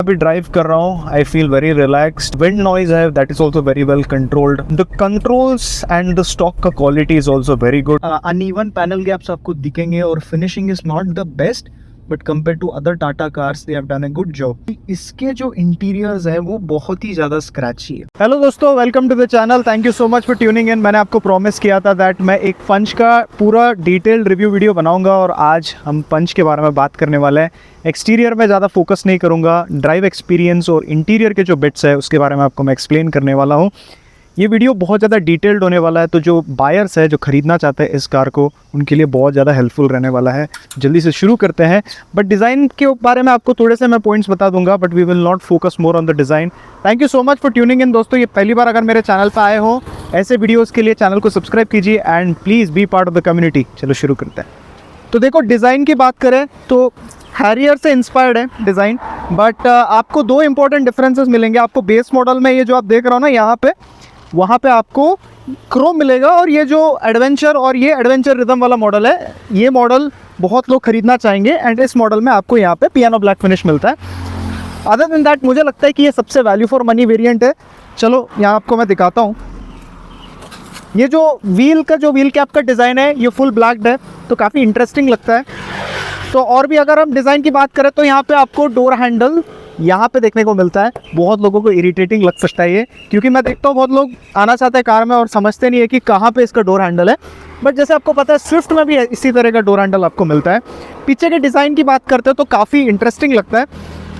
अभी ड्राइव कर रहा हूँ I feel very relaxed. Wind noise है that is also very well controlled. The controls and the stalk का quality is also very good. Uneven panel gaps आपको दिखेंगे और finishing is not the best but compare to other Tata cars they have done a good job. इसके जो interiors है वो बहुत ही ज़्यादा स्क्रैची है. हेलो दोस्तों, welcome to the channel. Thank you so much for tuning in. मैंने आपको प्रॉमिस किया था दैट मैं एक पंच का पूरा डिटेल्ड रिव्यू वीडियो बनाऊंगा और आज हम पंच के बारे में बात करने वाले हैं. एक्सटीरियर में ज़्यादा फोकस नहीं करूंगा, ड्राइव एक्सपीरियंस और इंटीरियर के जो बिट्स है उसके बारे में आपको मैं एक्सप्लेन करने वाला हूँ. ये वीडियो बहुत ज़्यादा डिटेल्ड होने वाला है, तो जो बायर्स है जो ख़रीदना चाहते हैं इस कार को उनके लिए बहुत ज़्यादा हेल्पफुल रहने वाला है. जल्दी से शुरू करते हैं. बट डिज़ाइन के बारे में आपको थोड़े से मैं पॉइंट्स बता दूंगा, but we will not focus more on the design. Thank you so much for tuning in दोस्तों. ये पहली बार अगर मेरे चैनल पर आए हो, ऐसे वीडियोज़ के लिए चैनल को सब्सक्राइब कीजिए and please be part of the community. चलो शुरू करते हैं. तो देखो, डिज़ाइन की बात करें तो हैरियर से इंस्पायर्ड है डिज़ाइन, बट आपको दो इंपॉर्टेंट डिफरेंसेस मिलेंगे. आपको बेस मॉडल में ये जो आप देख रहे हो ना यहाँ पे, वहाँ पे आपको क्रोम मिलेगा और ये जो एडवेंचर और ये एडवेंचर रिदम वाला मॉडल है, ये मॉडल बहुत लोग खरीदना चाहेंगे एंड इस मॉडल में आपको यहाँ पे पियानो ब्लैक फिनिश मिलता है. अदर देन दैट मुझे लगता है कि ये सबसे वैल्यू फॉर मनी वेरिएंट है. चलो यहाँ आपको मैं दिखाता हूँ. ये जो व्हील कैप का डिज़ाइन है ये फुल ब्लैक्ड है, तो काफ़ी इंटरेस्टिंग लगता है. तो और भी अगर हम डिज़ाइन की बात करें तो यहाँ पे आपको डोर हैंडल यहाँ पे देखने को मिलता है. बहुत लोगों को इरिटेटिंग लग सकता है ये, क्योंकि मैं देखता हूँ बहुत लोग आना चाहते हैं कार में और समझते नहीं है कि कहाँ पे इसका डोर हैंडल है. बट जैसे आपको पता है स्विफ्ट में भी इसी तरह का डोर हैंडल आपको मिलता है. पीछे के डिज़ाइन की बात करते हैं तो काफ़ी इंटरेस्टिंग लगता है.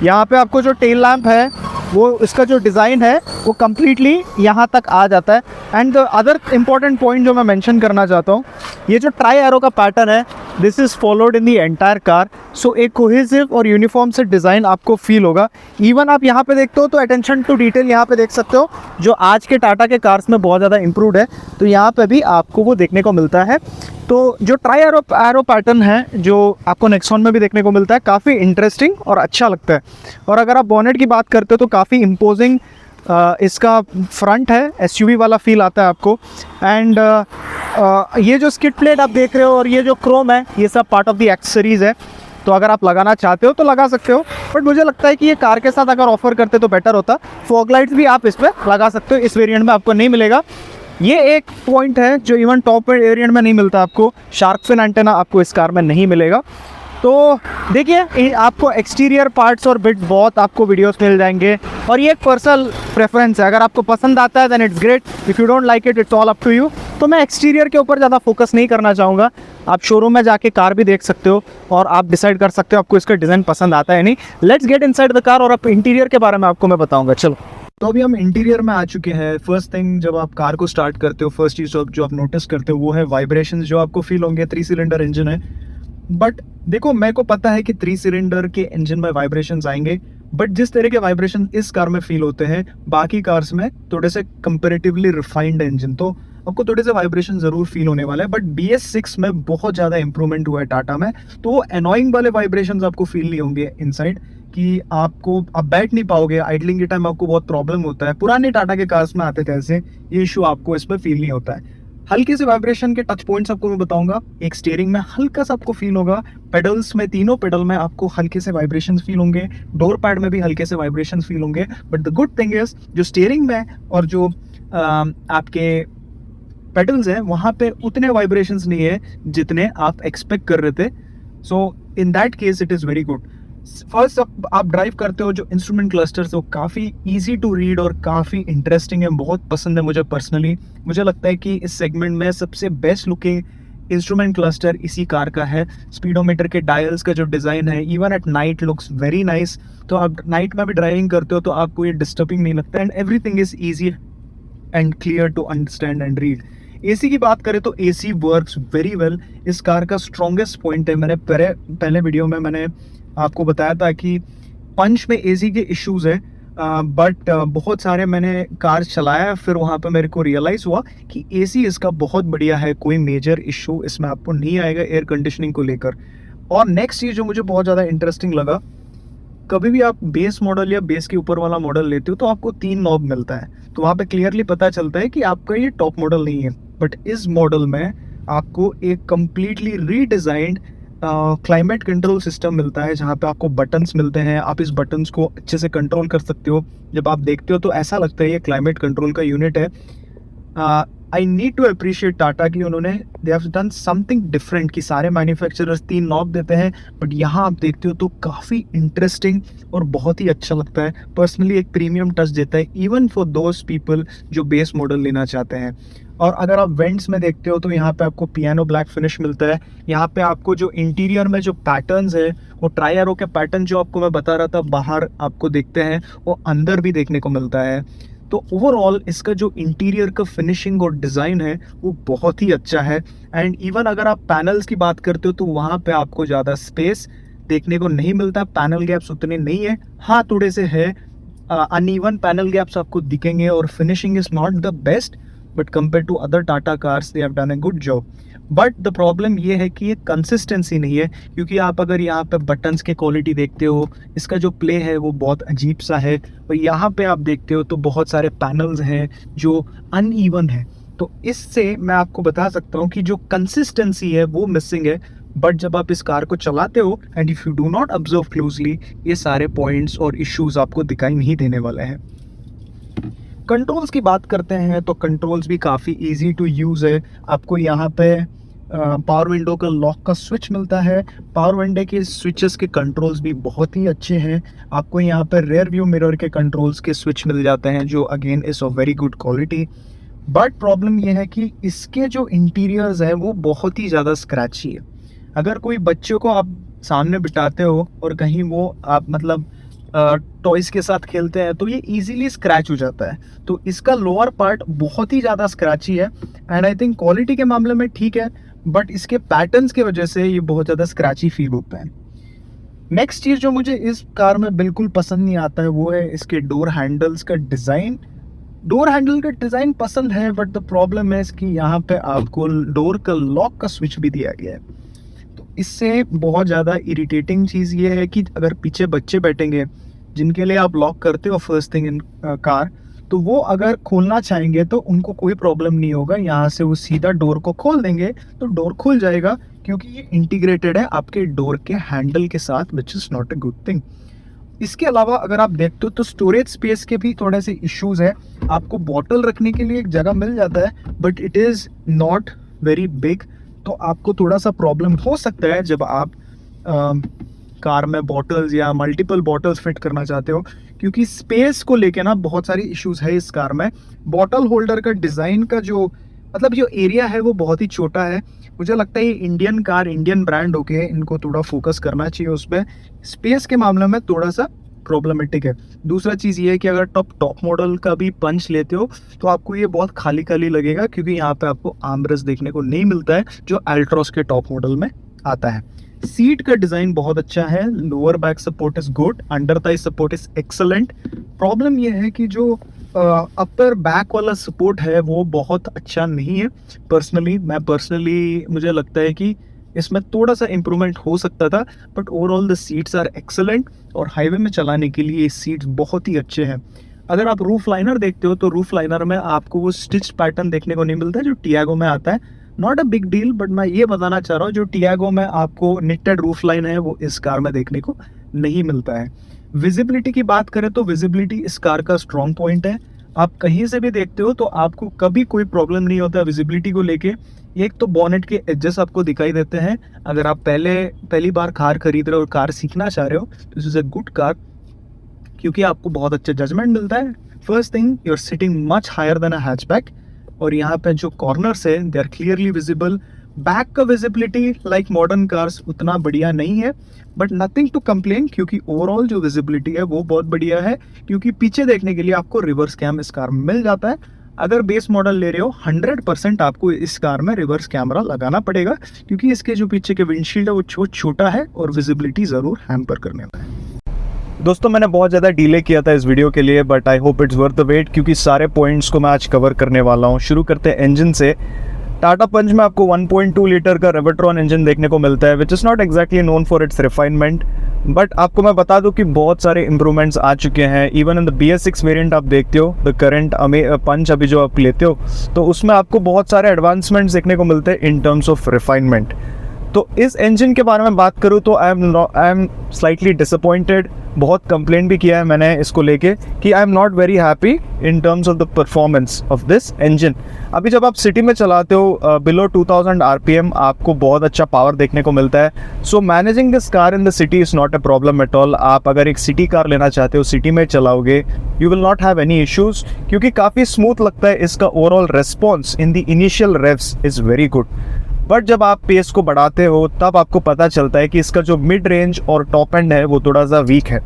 यहाँ पे आपको जो टेल लैम्प है वो इसका जो डिज़ाइन है वो कम्प्लीटली यहाँ तक आ जाता है. And the other important point जो मैं मेंशन करना चाहता हूँ, ये जो ट्राई एरो का पैटर्न है this is followed in the entire car. So एक कोहेसिव और यूनिफॉर्म से डिज़ाइन आपको फील होगा. इवन आप यहाँ पे देखते हो तो अटेंशन टू डिटेल यहाँ पे देख सकते हो, जो आज के टाटा के कार्स में बहुत ज़्यादा इम्प्रूवड है, तो यहाँ पे भी आपको वो देखने को मिलता है. तो जो ट्राई एरो पैटर्न है जो आपको नेक्सॉन में भी देखने को मिलता है, काफ़ी इंटरेस्टिंग और अच्छा लगता है. और अगर आप बॉनेट की बात करते हो तो काफ़ी इम्पोजिंग इसका फ्रंट है, एसयूवी वाला फील आता है आपको. एंड ये जो स्किड प्लेट आप देख रहे हो और ये जो क्रोम है ये सब पार्ट ऑफ द एक्सेसरीज़ है, तो अगर आप लगाना चाहते हो तो लगा सकते हो. बट मुझे लगता है कि ये कार के साथ अगर ऑफर करते तो बेटर होता. फॉग लाइट्स भी आप इस पर लगा सकते हो, इस वेरिएंट में आपको नहीं मिलेगा. ये एक पॉइंट है जो इवन टॉप वेरिएंट में नहीं मिलता आपको. शार्क फिन एंटेना आपको इस कार में नहीं मिलेगा. तो देखिए, आपको एक्सटीरियर पार्ट्स और बिट्स बहुत आपको वीडियोस मिल जाएंगे और ये एक पर्सनल प्रेफरेंस है. अगर आपको पसंद आता है then it's great, if you don't like it it's all up to you. तो मैं एक्सटीरियर के ऊपर ज़्यादा फोकस नहीं करना चाहूँगा. आप शोरूम में जाके कार भी देख सकते हो और आप डिसाइड कर सकते हो आपको इसका डिज़ाइन पसंद आता है नहीं. Let's get inside the car और अब इंटीरियर के बारे में आपको मैं बताऊँगा. चलो, तो अभी हम इंटीरियर में आ चुके हैं. फर्स्ट थिंग, जब आप कार को स्टार्ट करते हो फर्स्ट चीज़ जो आप नोटिस करते हो वो है वाइब्रेशंस जो आपको फील होंगे. 3 सिलेंडर इंजन है, बट देखो मेरे को पता है कि 3 सिलेंडर के इंजन में वाइब्रेशंस आएंगे, बट जिस तरह के वाइब्रेशन इस कार में फील होते हैं बाकी कार्स में थोड़े से कंपेरेटिवली रिफाइंड इंजन, तो आपको थोड़े से वाइब्रेशन ज़रूर फील होने वाला है. बट BS6 में बहुत ज़्यादा इंप्रूवमेंट हुआ है टाटा में, तो वो एनॉइंग वाले वाइब्रेशंस आपको फील नहीं होंगे इनसाइड, कि आप बैठ नहीं पाओगे. आइडलिंग के टाइम आपको बहुत प्रॉब्लम होता है. पुराने टाटा के कार्स में आते थे ऐसे, ये इशू आपको इसमें फील नहीं होता है. हल्के से वाइब्रेशन के टच पॉइंट्स आपको मैं बताऊंगा. एक स्टीयरिंग में हल्का सा आपको फील होगा. पेडल्स में, तीनों पेडल में आपको हल्के से वाइब्रेशंस फील होंगे. डोर पैड में भी हल्के से वाइब्रेशंस फील होंगे. But the good thing is जो स्टीयरिंग में और जो आपके पेडल्स हैं वहाँ पे उतने वाइब्रेशंस नहीं है जितने आप एक्सपेक्ट कर रहे थे. So in that case it is very good. First आप ड्राइव करते हो जो इंस्ट्रूमेंट क्लस्टर्स वो काफ़ी इजी टू रीड और काफ़ी इंटरेस्टिंग है. बहुत पसंद है मुझे पर्सनली. मुझे लगता है कि इस सेगमेंट में सबसे बेस्ट लुकिंग इंस्ट्रूमेंट क्लस्टर इसी कार का है. स्पीडोमीटर के डायल्स का जो डिज़ाइन है even at night looks very nice. तो आप नाइट में भी ड्राइविंग करते हो तो आपको ये डिस्टर्बिंग नहीं लगता. And everything is easy and clear to understand and read. AC की बात करें तो AC वर्क्स वेरी वेल. इस कार का स्ट्रॉन्गेस्ट पॉइंट है, मैंने पहले वीडियो में मैंने आपको बताया था कि पंच में AC के इश्यूज़ है, बट बहुत सारे मैंने कार चलाया फिर वहाँ पे मेरे को रियलाइज़ हुआ कि AC इसका बहुत बढ़िया है. कोई मेजर इशू इसमें आपको नहीं आएगा एयर कंडीशनिंग को लेकर. और नेक्स्ट चीज़ जो मुझे बहुत ज़्यादा इंटरेस्टिंग लगा, कभी भी आप बेस मॉडल या बेस के ऊपर वाला मॉडल लेते हो तो आपको 3 नॉब मिलता है, तो वहाँ पे क्लियरली पता चलता है कि आपका ये टॉप मॉडल नहीं है. बट इस मॉडल में आपको एक कम्प्लीटली रीडिज़ाइंड क्लाइमेट कंट्रोल सिस्टम मिलता है जहाँ पे आपको बटन्स मिलते हैं, आप इस बटन्स को अच्छे से कंट्रोल कर सकते हो। जब आप देखते हो तो ऐसा लगता है ये क्लाइमेट कंट्रोल का यूनिट है। I need to appreciate Tata कि उन्होंने they have done something different कि सारे मैन्युफैक्चरर्स 3 नॉब देते हैं, बट यहाँ आप देखते हो तो काफ़ी इंटरेस्टिंग और बहुत ही अच्छा लगता है। पर्सनली एक प्रीमियम टच देता है इवन फॉर दोज पीपल जो बेस मॉडल लेना चाहते हैं। और अगर आप वेंट्स में देखते हो तो यहाँ पे आपको पियानो ब्लैक फिनिश मिलता है। यहाँ पे आपको जो इंटीरियर में जो पैटर्न्स है वो ट्राई एरो के पैटर्न जो आपको मैं बता रहा था बाहर आपको देखते हैं, वो अंदर भी देखने को मिलता है। तो ओवरऑल इसका जो इंटीरियर का फिनिशिंग और डिज़ाइन है वो बहुत ही अच्छा है। एंड इवन अगर आप पैनल्स की बात करते हो तो वहाँ पे आपको ज़्यादा स्पेस देखने को नहीं मिलता, पैनल गैप्स उतने नहीं है। हाँ, थोड़े से है अनइवन पैनल गैप्स आपको दिखेंगे और finishing is not the best, but compare to other Tata cars they have done a good job. But the problem ये है कि ये कंसिस्टेंसी नहीं है, क्योंकि आप अगर यहाँ पे बटन्स के क्वालिटी देखते हो, इसका जो प्ले है वो बहुत अजीब सा है। और यहाँ पे आप देखते हो तो बहुत सारे पैनल्स हैं जो अनइवन है। तो इससे मैं आपको बता सकता हूँ कि जो कंसिस्टेंसी है वो मिसिंग है। बट जब आप इस कार को चलाते हो and if you do not observe closely, ये सारे पॉइंट्स और इश्यूज़ आपको दिखाई नहीं देने वाले हैं। कंट्रोल्स की बात करते हैं तो कंट्रोल्स भी काफ़ी इजी टू यूज़ है। आपको यहाँ पे पावर विंडो का लॉक का स्विच मिलता है। पावर विंडो के स्विचेस के कंट्रोल्स भी बहुत ही अच्छे हैं। आपको यहाँ पर रेयर व्यू मिरर के कंट्रोल्स के स्विच मिल जाते हैं जो again is of very good quality. But problem ये है कि इसके जो इंटीरियर्स है वो बहुत ही ज़्यादा स्क्रैची है। अगर कोई बच्चों को आप सामने बिठाते हो और कहीं वो आप मतलब टॉयज़ के साथ खेलते हैं तो ये इजीली स्क्रैच हो जाता है। तो इसका लोअर पार्ट बहुत ही ज़्यादा स्क्रैची है। एंड आई थिंक क्वालिटी के मामले में ठीक है, बट इसके पैटर्न्स की वजह से ये बहुत ज़्यादा स्क्रैची फील होता है। नेक्स्ट चीज़ जो मुझे इस कार में बिल्कुल पसंद नहीं आता है वो है इसके डोर हैंडल्स का डिज़ाइन। डोर हैंडल का डिज़ाइन पसंद है, बट द प्रॉब्लम है इसकी यहाँ पे आपको डोर का लॉक का स्विच भी दिया गया है। तो इससे बहुत ज़्यादा इरिटेटिंग चीज़ ये है कि अगर पीछे बच्चे बैठेंगे जिनके लिए आप लॉक करते हो फर्स्ट थिंग इन कार, तो वो अगर खोलना चाहेंगे तो उनको कोई प्रॉब्लम नहीं होगा। यहाँ से वो सीधा डोर को खोल देंगे तो डोर खुल जाएगा, क्योंकि ये इंटीग्रेटेड है आपके डोर के हैंडल के साथ, which is not a good thing. इसके अलावा अगर आप देखते हो तो स्टोरेज स्पेस के भी थोड़े से इश्यूज़ है। आपको बॉटल रखने के लिए एक जगह मिल जाता है, but it is not very big. तो आपको थोड़ा सा प्रॉब्लम हो सकता है जब आप कार में बॉटल्स या मल्टीपल बॉटल्स फिट करना चाहते हो, क्योंकि स्पेस को लेके ना बहुत सारी इश्यूज़ है इस कार में। बॉटल होल्डर का डिज़ाइन का जो मतलब जो एरिया है वो बहुत ही छोटा है। मुझे लगता है ये इंडियन कार, इंडियन ब्रांड होके इनको थोड़ा फोकस करना चाहिए उस पर। स्पेस के मामले में थोड़ा सा प्रॉब्लमेटिक है। दूसरा चीज़ ये है कि अगर टॉप मॉडल का भी पंच लेते हो तो आपको ये बहुत खाली खाली लगेगा, क्योंकि यहाँ पे आपको आर्मरेस्ट देखने को नहीं मिलता है जो अल्ट्रॉस के टॉप मॉडल में आता है। सीट का डिज़ाइन बहुत अच्छा है। Lower back support is good, under thigh support is excellent. Problem ये है कि जो अपर बैक वाला सपोर्ट है वो बहुत अच्छा नहीं है। पर्सनली मुझे लगता है कि इसमें थोड़ा सा इम्प्रूवमेंट हो सकता था, but overall the seats are excellent और हाईवे में चलाने के लिए ये सीट्स बहुत ही अच्छे हैं। अगर आप रूफ लाइनर देखते हो तो रूफ लाइनर में आपको वो स्टिच पैटर्न देखने को नहीं मिलता जो टियागो में आता है। Not a big deal, but मैं ये बताना चाह रहा हूँ जो टियागो में आपको निटेड रूफ लाइन है वो इस कार में देखने को नहीं मिलता है। विजिबिलिटी की बात करें तो विजिबिलिटी इस कार का स्ट्रॉन्ग पॉइंट है। आप कहीं से भी देखते हो तो आपको कभी कोई प्रॉब्लम नहीं होता विजिबिलिटी को लेके। एक तो बॉनेट के एडजस्ट आपको दिखाई देते हैं। अगर आप पहली बार कार खरीद रहे हो और कार सीखना चाह रहे हो तो this is a good car, क्योंकि आपको बहुत अच्छा जजमेंट मिलता है। First thing, you are sitting much higher than a hatchback, और यहाँ पे जो कॉर्नर्स है they are clearly visible. Back का विजिबिलिटी लाइक मॉडर्न कार्स उतना बढ़िया नहीं है, बट नथिंग टू कंप्लेन, क्योंकि ओवरऑल जो विजिबिलिटी है वो बहुत बढ़िया है। क्योंकि पीछे देखने के लिए आपको रिवर्स कैम इस कार में मिल जाता है। अगर बेस मॉडल ले रहे हो 100% आपको इस कार में रिवर्स कैमरा लगाना पड़ेगा, क्योंकि इसके जो पीछे के विंडशील्ड है वो छोटा है और विजिबिलिटी ज़रूर हैम्पर करने वाला है। दोस्तों, मैंने बहुत ज़्यादा डिले किया था इस वीडियो के लिए, but I hope it's worth the wait, क्योंकि सारे पॉइंट्स को मैं आज कवर करने वाला हूँ। शुरू करते हैं इंजन से। टाटा पंच में आपको 1.2 लीटर का रेवोट्रॉन इंजन देखने को मिलता है, which is not exactly known for its refinement, but आपको मैं बता दूं कि बहुत सारे इंप्रूवमेंट्स आ चुके हैं। Even in the BS6 variant आप देखते हो, द करंट पंच अभी जो आप लेते हो, तो उसमें आपको बहुत सारे एडवांसमेंट्स देखने को मिलते हैं इन टर्म्स ऑफ रिफाइनमेंट। तो इस इंजन के बारे में बात करूँ तो आई एम स्लाइटली डिसअपॉइंटेड। बहुत कंप्लेंट भी किया है मैंने इसको लेके कि आई am not very happy in terms of the performance of this engine. अभी जब आप सिटी में चलाते हो बिलो 2000 RPM आपको बहुत अच्छा पावर देखने को मिलता है। So managing this car in the city is not a problem at all. आप अगर एक सिटी कार लेना चाहते हो, सिटी में चलाओगे, you will not have any issues, क्योंकि काफ़ी स्मूथ लगता है। इसका overall response in the initial रेव्स is very good. But जब आप पेस को बढ़ाते हो तब आपको पता चलता है कि इसका जो मिड रेंज और टॉप एंड है वो थोड़ा सा वीक है।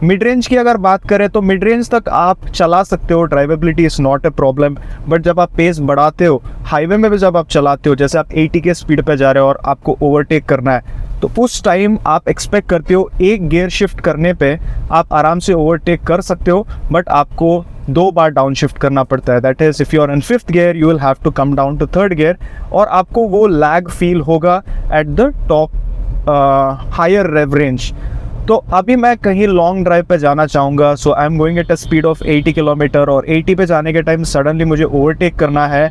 मिड रेंज की अगर बात करें तो मिड रेंज तक आप चला सकते हो, drivability is not a problem. But जब आप पेस बढ़ाते हो, हाईवे में भी जब आप चलाते हो, जैसे आप 80 के स्पीड पे जा रहे हो और आपको ओवरटेक करना है, तो उस टाइम आप एक्सपेक्ट करते हो एक गियर शिफ्ट करने पे आप आराम से ओवरटेक कर सकते हो, बट आपको 2 बार डाउन शिफ्ट करना पड़ता है। That is if you are in 5th gear you will have to come down to 3rd gear, और आपको वो लैग फील होगा at the top higher rev range. तो अभी मैं कहीं लॉन्ग ड्राइव पे जाना चाहूँगा, so I am going at a speed of 80 kilometre, और 80 पे जाने के टाइम सडनली मुझे ओवरटेक करना है,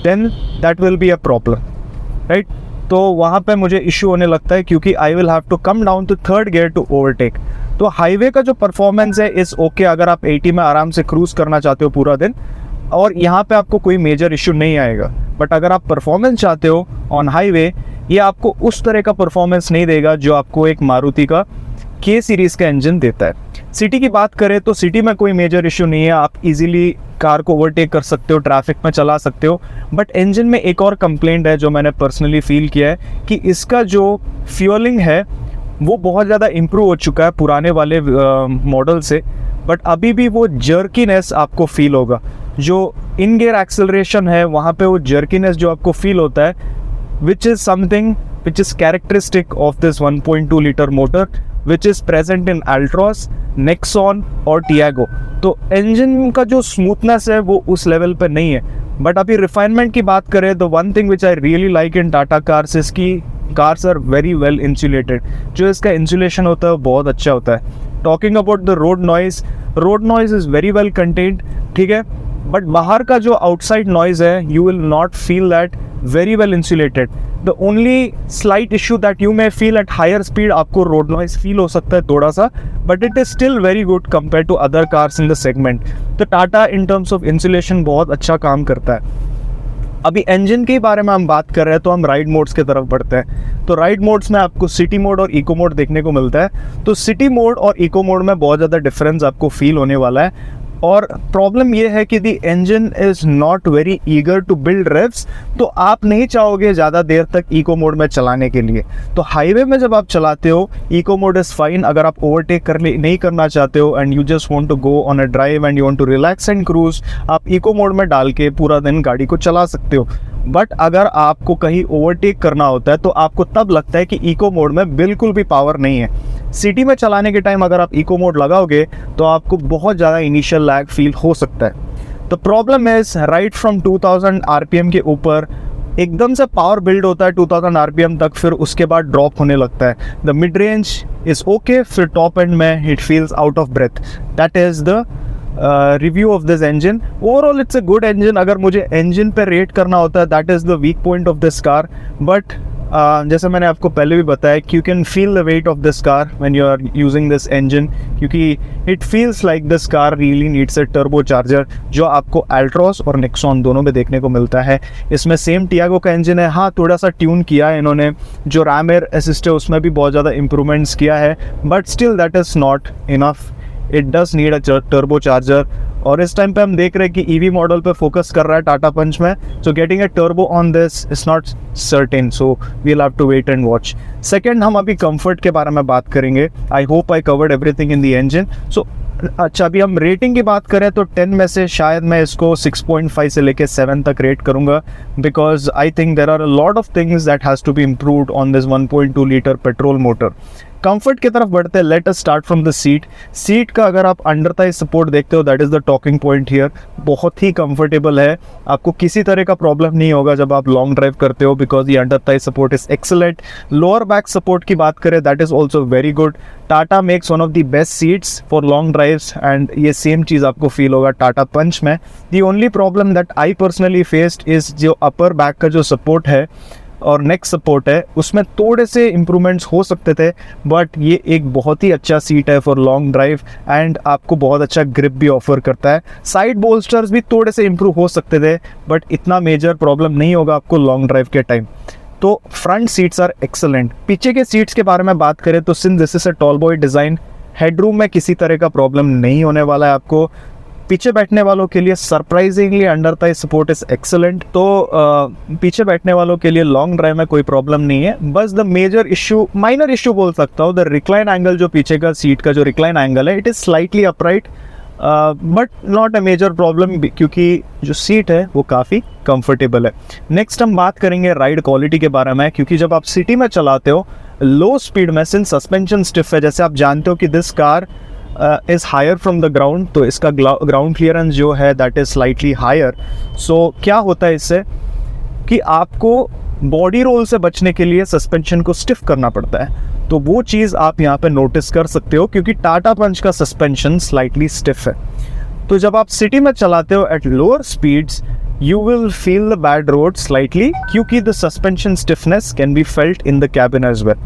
then that will be a problem, right. तो वहाँ पे मुझे इशू होने लगता है, क्योंकि I will have to come down to 3rd gear to overtake. तो हाईवे का जो परफॉर्मेंस है इज़ ओके अगर आप 80 में आराम से क्रूज़ करना चाहते हो पूरा दिन, और यहाँ पे आपको कोई मेजर इशू नहीं आएगा। बट अगर आप परफॉर्मेंस चाहते हो ऑन हाईवे, ये आपको उस तरह का परफॉर्मेंस नहीं देगा जो आपको एक मारुति का K सीरीज़ का इंजन देता है। सिटी की बात करें तो सिटी में कोई मेजर इशू नहीं है, आप इजीली कार को ओवरटेक कर सकते हो, ट्रैफिक में चला सकते हो। बट इंजन में एक और कंप्लेंट है जो मैंने पर्सनली फील किया है, कि इसका जो फ्यूलिंग है वो बहुत ज़्यादा इम्प्रूव हो चुका है पुराने वाले मॉडल से, बट अभी भी वो जर्कीनेस आपको फील होगा। जो इन गियर एक्सेलरेशन है वहाँ पे वो जर्कीनेस जो आपको फील होता है, which is something which is characteristic of this 1.2 litre motor which is present in Altroz, Nexon और टियागो। तो इंजन का जो स्मूथनेस है वो उस लेवल पे नहीं है। बट अभी रिफाइनमेंट की बात करें तो one thing which I really like in Tata cars, इसकी cars are very well insulated. जो इसका इंसुलेशन होता है वो बहुत अच्छा होता है। Talking about the road noise is very well contained, ठीक है। बट बाहर का जो आउटसाइड नॉइज़ है you will not feel that very well insulated. The only slight issue that you may feel at higher speed, आपको road noise feel हो सकता है थोड़ा सा, but it is still very good compare to other cars in the segment. तो Tata in terms of insulation बहुत अच्छा काम करता है। अभी इंजन के बारे में हम बात कर रहे हैं तो हम राइड मोड्स की तरफ बढ़ते हैं। तो राइड मोड्स में आपको सिटी मोड और इको मोड देखने को मिलता है। तो सिटी मोड और इको मोड में बहुत ज़्यादा डिफरेंस आपको फील होने वाला है, और प्रॉब्लम ये है कि the engine is not very eager to build revs. तो आप नहीं चाहोगे ज़्यादा देर तक इको मोड में चलाने के लिए। तो हाईवे में जब आप चलाते हो इको मोड इज़ फाइन। अगर आप ओवरटेक नहीं करना चाहते हो and you just want to go on a drive and you want to relax and cruise, आप इको मोड में डाल के पूरा दिन गाड़ी को चला सकते हो। बट अगर आपको कहीं ओवरटेक करना होता है तो आपको तब लगता है कि इको मोड में बिल्कुल भी पावर नहीं है। सिटी में चलाने के टाइम अगर आप इको मोड लगाओगे तो आपको बहुत ज़्यादा इनिशियल लैग फील हो सकता है। तो problem is right from 2000 RPM के ऊपर एकदम से पावर बिल्ड होता है 2000 RPM तक, फिर उसके बाद ड्रॉप होने लगता है। The mid range is okay, फिर टॉप एंड में it feels out of breath. That is the review of this engine. Overall it's a good engine. अगर मुझे इंजन पे रेट करना होता है that is the weak point of this car. But जैसे मैंने आपको पहले भी बताया, you can feel the weight of this car when you are using this engine, क्योंकि it feels like this car really needs a turbo charger, जो आपको Altroz और नेक्सॉन दोनों में देखने को मिलता है। इसमें सेम टियागो का इंजन है, हाँ थोड़ा सा ट्यून किया है इन्होंने। जो रैम एयर असिस्ट है उसमें भी बहुत ज़्यादा इंप्रूवमेंट्स किया है, but still that is not enough. It does need a turbo charger. और इस टाइम पे हम देख रहे हैं कि ईवी मॉडल पे फोकस कर रहा है टाटा पंच में, so getting a turbo on this is not certain, so we will have to wait and watch. Second, हम अभी कंफर्ट के बारे में बात करेंगे। I hope I covered everything in the engine. So अच्छा, अभी हम रेटिंग की बात करें तो 10 में से शायद मैं इसको 6.5 से लेके 7 तक रेट करूंगा, because I think there are a lot of things that has to be improved on this 1.2 litre petrol motor. Comfort की तरफ बढ़ते हैं। Let us start from the seat का अगर आप अंडर थाई सपोर्ट देखते हो, that is the talking point here. बहुत ही कंफर्टेबल है, आपको किसी तरह का प्रॉब्लम नहीं होगा जब आप लॉन्ग ड्राइव करते हो, बिकॉज ये under thigh support is excellent. Lower back support की बात करें, that is also very good. Tata makes one of the best seats for long drives, and ये सेम चीज़ आपको फील होगा टाटा पंच में। The only problem that I personally faced is जो upper back का जो सपोर्ट है, और नेक सपोर्ट है, उसमें थोड़े से इम्प्रूवमेंट्स हो सकते थे, बट ये एक बहुत ही अच्छा सीट है फॉर लॉन्ग ड्राइव एंड आपको बहुत अच्छा ग्रिप भी ऑफर करता है। साइड बोल्स्टर्स भी थोड़े से इम्प्रूव हो सकते थे, बट इतना मेजर प्रॉब्लम नहीं होगा आपको लॉन्ग ड्राइव के टाइम। तो फ्रंट सीट्स आर एक्सेलेंट। पीछे के सीट्स के बारे में बात करें तो since this is a tall boy design, headroom में किसी तरह का प्रॉब्लम नहीं होने वाला है आपको। पीछे बैठने वालों के लिए surprisingly under thigh support is excellent. तो पीछे बैठने वालों के लिए लॉन्ग ड्राइव में कोई प्रॉब्लम नहीं है। बस the major issue, minor issue बोल सकता हूँ, द रिक्लाइन एंगल, जो पीछे का सीट का जो रिक्लाइन एंगल है, it is slightly upright but not a major problem, क्योंकि जो सीट है वो काफ़ी कंफर्टेबल है। नेक्स्ट हम बात करेंगे राइड क्वालिटी के बारे में, क्योंकि जब आप सिटी में चलाते हो लो स्पीड में, सिंस सस्पेंशन स्टिफ है, जैसे आप जानते हो कि this car is higher from the ground, तो इसका ग्राउंड क्लियरेंस जो है that is slightly higher. So क्या होता है इससे कि आपको बॉडी रोल से बचने के लिए सस्पेंशन को स्टिफ करना पड़ता है। तो वो चीज़ आप यहाँ पे नोटिस कर सकते हो, क्योंकि टाटा पंच का सस्पेंशन स्लाइटली स्टिफ है। तो जब आप सिटी में चलाते हो at lower speeds, you will feel the bad road slightly, क्योंकि the suspension stiffness can be felt in the cabin as well।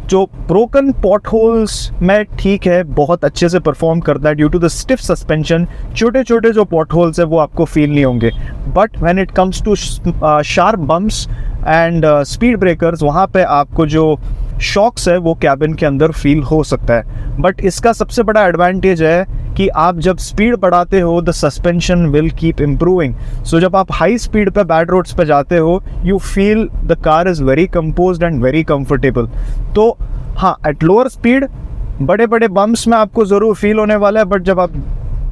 जो broken potholes में ठीक है, बहुत अच्छे से परफॉर्म करता है due to the stiff suspension. छोटे छोटे जो potholes है वो आपको फील नहीं होंगे, but when it comes to sharp bumps and speed breakers, वहाँ पे आपको जो शॉक्स है वो कैबिन के अंदर फील हो सकता है। बट इसका सबसे बड़ा एडवांटेज है कि आप जब स्पीड बढ़ाते हो the suspension will keep improving. So जब आप हाई स्पीड पे बैड रोड्स पे जाते हो, you feel the car is very composed and very comfortable. तो हाँ, एट लोअर स्पीड बड़े बड़े बम्प्स में आपको ज़रूर फील होने वाला है, बट जब आप